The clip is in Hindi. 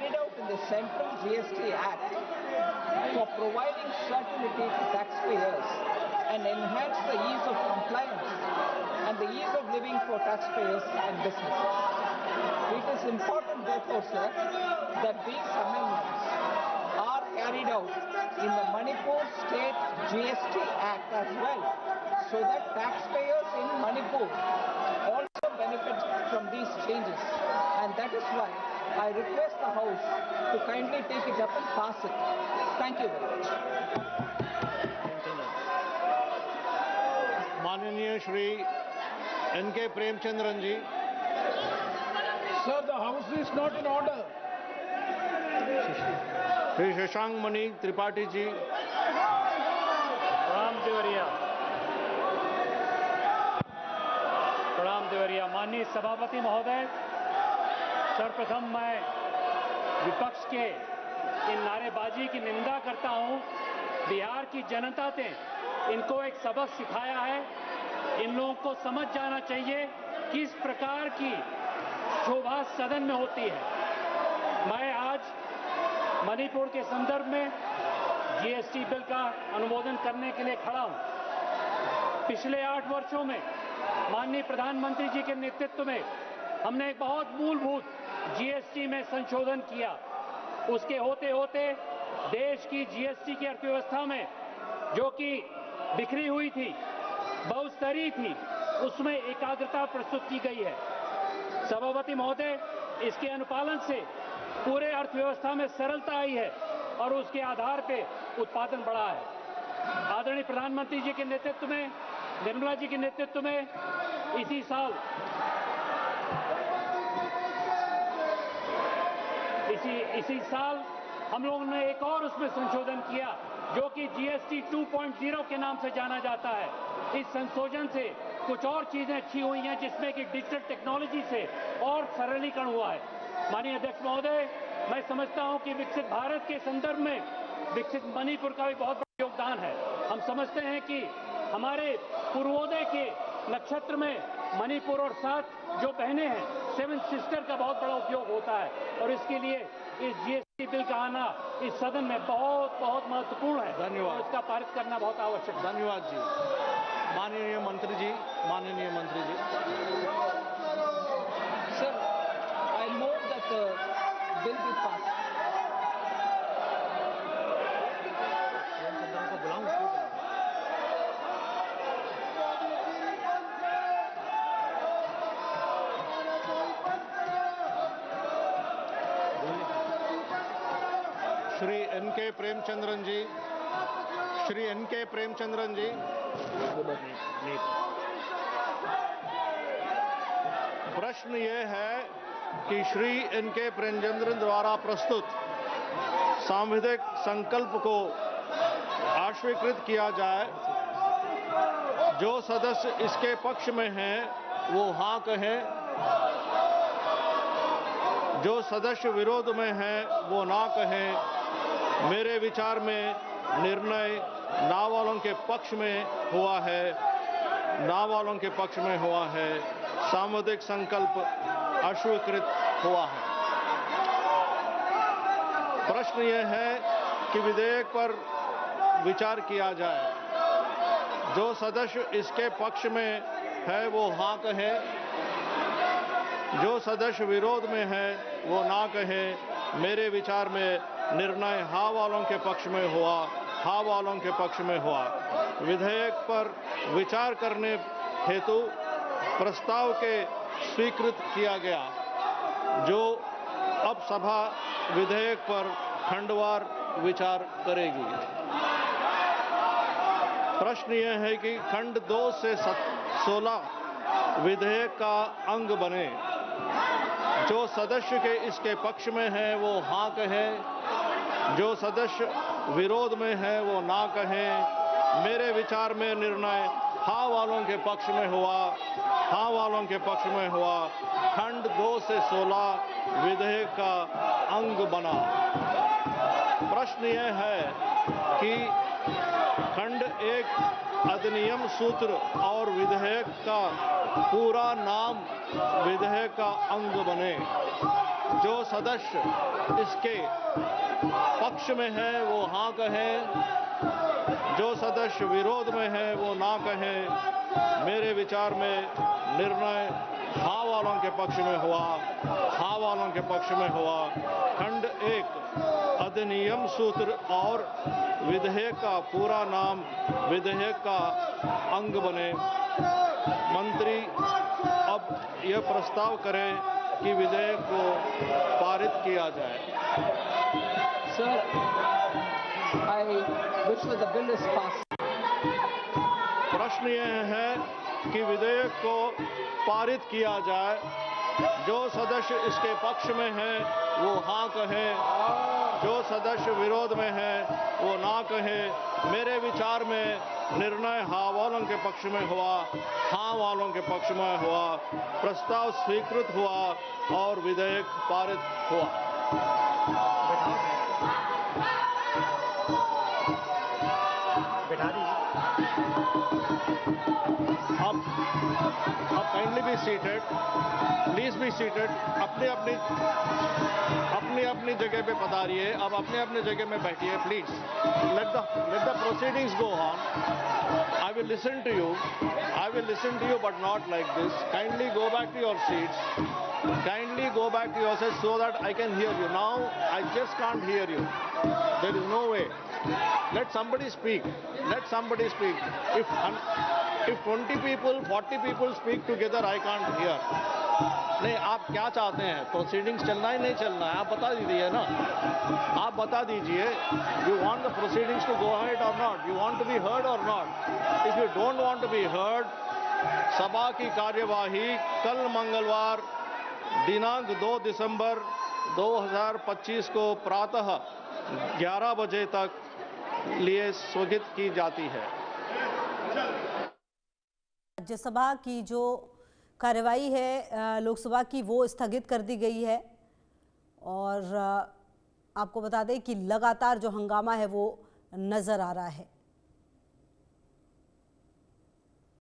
carried out in the Central GST Act for providing certainty to taxpayers and enhance the ease of compliance and the ease of living for taxpayers and businesses. It is important, therefore, sir, that these amendments are carried out in the Manipur State GST Act as well, so that taxpayers in Manipur also benefit from these changes. And that is why I request the House to kindly take it up and pass it. Thank you very much. माननीय Shri N.K. Premachandran ji. Sir, the House is not in order. Shri Shashank Mani Tripathi ji. प्रणाम देवरिया. प्रणाम देवरिया. माननीय सभापति महोदय, सर्वप्रथम मैं विपक्ष के इन नारेबाजी की निंदा करता हूं. बिहार की जनता ने इनको एक सबक सिखाया है. इन लोगों को समझ जाना चाहिए किस प्रकार की शोभा सदन में होती है. मैं आज मणिपुर के संदर्भ में जीएसटी बिल का अनुमोदन करने के लिए खड़ा हूं. पिछले 8 वर्षों में माननीय प्रधानमंत्री जी के नेतृत्व में हमने एक बहुत मूलभूत जीएसटी में संशोधन किया. उसके होते होते देश की जीएसटी की अर्थव्यवस्था में, जो कि बिखरी हुई थी, बहुस्तरीय थी, उसमें एकाग्रता प्रस्तुत की गई है. सभापति महोदय, इसके अनुपालन से पूरे अर्थव्यवस्था में सरलता आई है और उसके आधार पे उत्पादन बढ़ा है. आदरणीय प्रधानमंत्री जी के नेतृत्व में, निर्मला जी के नेतृत्व में इसी साल हम लोगों ने एक और उसमें संशोधन किया, जो कि जीएसटी 2.0 के नाम से जाना जाता है. इस संशोधन से कुछ और चीजें अच्छी हुई हैं, जिसमें कि डिजिटल टेक्नोलॉजी से और सरलीकरण हुआ है. माननीय अध्यक्ष महोदय, मैं समझता हूं कि विकसित भारत के संदर्भ में विकसित मणिपुर का भी बहुत बड़ा योगदान है. हम समझते हैं कि हमारे पूर्वोदय के नक्षत्र में मणिपुर और 7 जो बहनें हैं, 7 सिस्टर का बहुत बड़ा उपयोग होता है, और इसके लिए इस जीएसटी बिल का आना इस सदन में बहुत बहुत महत्वपूर्ण है. धन्यवाद. इसका पारित करना बहुत आवश्यक है. धन्यवाद जी. माननीय मंत्री जी. Sir, I move that the bill be passed. Shri N.K. Premachandran जी. प्रश्न ये है कि श्री N.K. प्रेमचंद्रन द्वारा प्रस्तुत सांविधिक संकल्प को अस्वीकृत किया जाए. जो सदस्य इसके पक्ष में हैं वो हाँ कहें. जो सदस्य विरोध में हैं वो ना कहें. मेरे विचार में निर्णय ना वालों के पक्ष में हुआ है. सांविधिक संकल्प अस्वीकृत हुआ है. प्रश्न यह है कि विधेयक पर विचार किया जाए. जो सदस्य इसके पक्ष में है वो हाँ कहे. जो सदस्य विरोध में है वो ना कहे. मेरे विचार में निर्णय हाँ वालों के पक्ष में हुआ. विधेयक पर विचार करने हेतु प्रस्ताव के स्वीकृत किया गया, जो अब सभा विधेयक पर खंडवार विचार करेगी. प्रश्न यह है कि खंड 2 से 16 विधेयक का अंग बने. जो सदस्य के इसके पक्ष में है वो हाँ कहे. जो सदस्य विरोध में है वो ना कहे. मेरे विचार में निर्णय हाँ वालों के पक्ष में हुआ. खंड 2 से 16 विधेयक का अंग बना. प्रश्न यह है कि खंड 1 अधिनियम सूत्र और विधेयक का पूरा नाम विधेयक का अंग बने। जो सदस्य इसके पक्ष में है वो हाँ कहें, जो सदस्य विरोध में है वो ना कहें। मेरे विचार में निर्णय हाँ वालों के पक्ष में हुआ, हाँ वालों के पक्ष में हुआ। खंड 1 अधिनियम सूत्र और विधेयक का पूरा नाम विधेयक का अंग बने। मंत्री अब यह प्रस्ताव करें कि विधेयक को पारित किया जाए। Sir, I wish that the bill is passed. प्रश्न यह है कि विधेयक को पारित किया जाए। जो सदस्य इसके पक्ष में हैं वो हाँ कहें, जो सदस्य विरोध में हैं वो ना कहें। मेरे विचार में निर्णय हाँ वालों के पक्ष में हुआ, हाँ वालों के पक्ष में हुआ। प्रस्ताव स्वीकृत हुआ और विधेयक पारित हुआ। अब kindly be seated, please be seated. अपनी अपनी जगह पे पधारिए। अब अपने जगह में बैठिए please. Let the proceedings go on. I will listen to you, but not like this. Kindly go back to your seats. Kindly go back to your seats so that I can hear you. Now I just can't hear you. There is no way. Let somebody speak. If 20 people, 40 people speak together, I can't hear. नहीं, आप क्या चाहते हैं? प्रोसीडिंग्स चलना है नहीं चलना है? आप बता दीजिए ना, आप बता दीजिए। You want the proceedings to go ahead or not? You want to be heard or not? If you don't want to be heard, सभा की कार्यवाही कल मंगलवार दिनांक 2 दिसंबर 2025 को प्रातः 11 बजे तक लिए स्थगित की जाती है। राज्यसभा की जो कार्यवाही है लोकसभा की वो स्थगित कर दी गई है। और आपको बता दें कि लगातार जो हंगामा है वो नज़र आ रहा है।